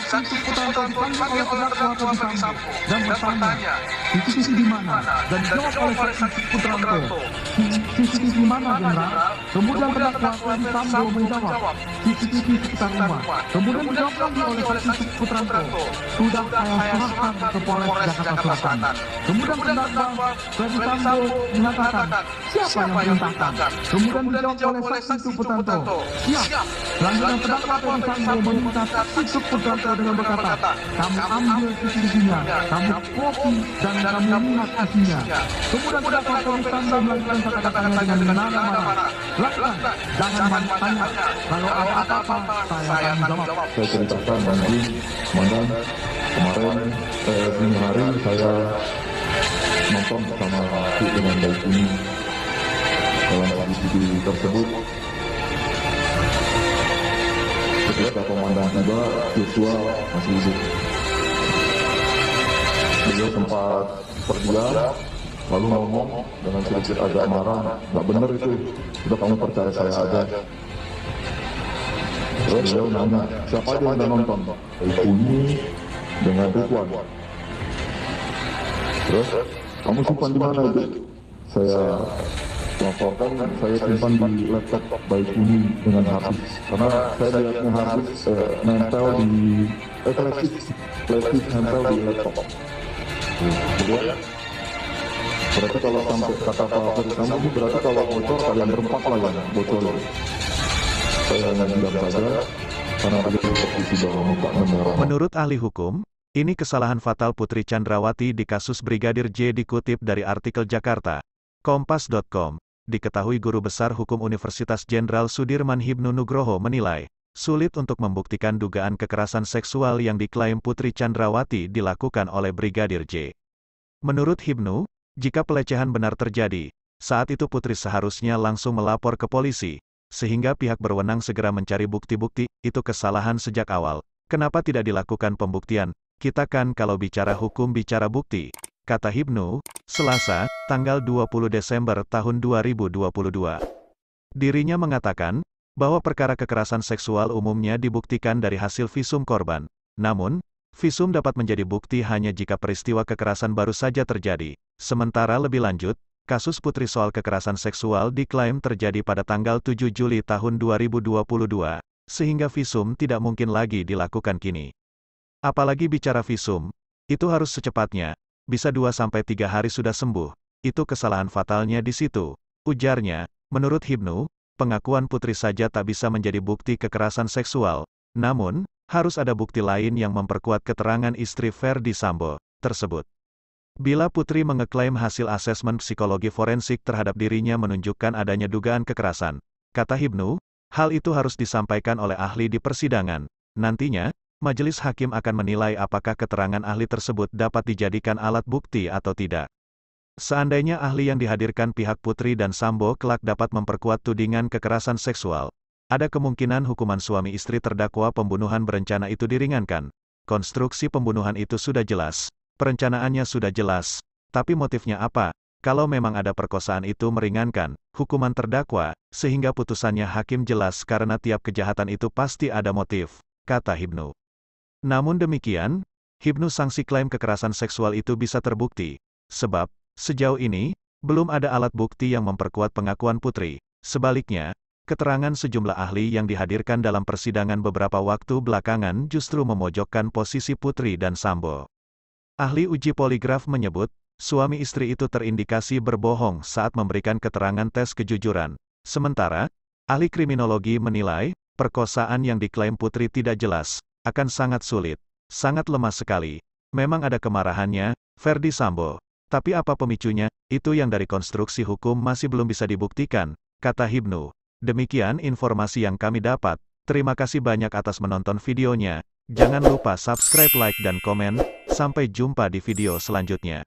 saksi itu Putranto dipanggil oleh terdakwa Ferdi Sambo dan bertanya, CCTV di mana? Dan dijawab oleh saksi Putranto, CCTV di mana, Jenderal? Kemudian terdakwa Ferdi Sambo menjawab, CCTV sekitar rumah. Kemudian dijawab lagi oleh saksi Putranto, sudah saya serahkan ke Polres Jakarta Selatan. Kemudian terdakwa Ferdi Sambo mengatakan, siapa yang memerintahkan? Kemudian dijawab oleh saksi Putranto, siap. Selanjutnya terdakwa Ferdi Sambo meminta saksi Putranto dengan berkata, kamu ambil CCTV-nya, kamu copy dan kamu lihat isinya. Kemudian terdakwa Ferdi Sambo melanjutkan kata-katanya dengan nada marah. Lakukan, jangan banyak tanya. Kalau ada apa-apa, saya akan jawab. Saya ceritakan nanti, Komandan, kemarin dini hari saya nonton bersama dengan baik ini dalam CCTV tersebut. Ketika komandan tiba, Joshua masih hidup. Beliau sempat terdiam, lalu ngomong dengan sedikit agak marah, nggak benar itu, udah kamu percaya saya aja. Terus beliau nanya, siapa aja yang udah nonton? Ini dengan Ridwan. Terus, kamu simpan di mana itu? Saya laporkan, saya simpan di laptop baik ini dengan harddisk. Karena saya lihatnya harddisk nempel di flashdisk nempel di laptop. Kemudian, berarti kalau sampai kata Pak Ferdi Sambo ini berarti kalau bocor kalian berempat lah yang bocor. Saya hanya diam saja karena ada posisi bawah muka memerah. Menurut ahli hukum, ini kesalahan fatal Putri Chandrawati di kasus Brigadir J dikutip dari artikel Jakarta Kompas.com. Diketahui Guru Besar Hukum Universitas Jenderal Sudirman Hibnu Nugroho menilai, sulit untuk membuktikan dugaan kekerasan seksual yang diklaim Putri Chandrawati dilakukan oleh Brigadir J. Menurut Hibnu, jika pelecehan benar terjadi, saat itu Putri seharusnya langsung melapor ke polisi, sehingga pihak berwenang segera mencari bukti-bukti. Itu kesalahan sejak awal. Kenapa tidak dilakukan pembuktian? Kita kan kalau bicara hukum bicara bukti, kata Hibnu, Selasa, tanggal 20 Desember tahun 2022. Dirinya mengatakan, bahwa perkara kekerasan seksual umumnya dibuktikan dari hasil visum korban. Namun, visum dapat menjadi bukti hanya jika peristiwa kekerasan baru saja terjadi. Sementara lebih lanjut, kasus Putri soal kekerasan seksual diklaim terjadi pada tanggal 7 Juli tahun 2022, sehingga visum tidak mungkin lagi dilakukan kini. Apalagi bicara visum, itu harus secepatnya, bisa 2-3 hari sudah sembuh. Itu kesalahan fatalnya di situ, ujarnya. Menurut Hibnu, pengakuan Putri saja tak bisa menjadi bukti kekerasan seksual. Namun, harus ada bukti lain yang memperkuat keterangan istri Ferdi Sambo tersebut. Bila Putri mengeklaim hasil asesmen psikologi forensik terhadap dirinya menunjukkan adanya dugaan kekerasan, kata Hibnu, hal itu harus disampaikan oleh ahli di persidangan. Nantinya, majelis hakim akan menilai apakah keterangan ahli tersebut dapat dijadikan alat bukti atau tidak. Seandainya ahli yang dihadirkan pihak Putri dan Sambo kelak dapat memperkuat tudingan kekerasan seksual, ada kemungkinan hukuman suami istri terdakwa pembunuhan berencana itu diringankan. Konstruksi pembunuhan itu sudah jelas, perencanaannya sudah jelas, tapi motifnya apa? Kalau memang ada perkosaan itu meringankan hukuman terdakwa, sehingga putusannya hakim jelas karena tiap kejahatan itu pasti ada motif, kata Hibnu. Namun demikian, Hibnu sanksi klaim kekerasan seksual itu bisa terbukti, sebab, sejauh ini, belum ada alat bukti yang memperkuat pengakuan Putri. Sebaliknya, keterangan sejumlah ahli yang dihadirkan dalam persidangan beberapa waktu belakangan justru memojokkan posisi Putri dan Sambo. Ahli uji poligraf menyebut, suami istri itu terindikasi berbohong saat memberikan keterangan tes kejujuran. Sementara, ahli kriminologi menilai, perkosaan yang diklaim Putri tidak jelas, akan sangat sulit, sangat lemah sekali. Memang ada kemarahannya, Ferdi Sambo. Tapi apa pemicunya, itu yang dari konstruksi hukum masih belum bisa dibuktikan, kata Hibnu. Demikian informasi yang kami dapat. Terima kasih banyak atas menonton videonya. Jangan lupa subscribe, like, dan komen. Sampai jumpa di video selanjutnya.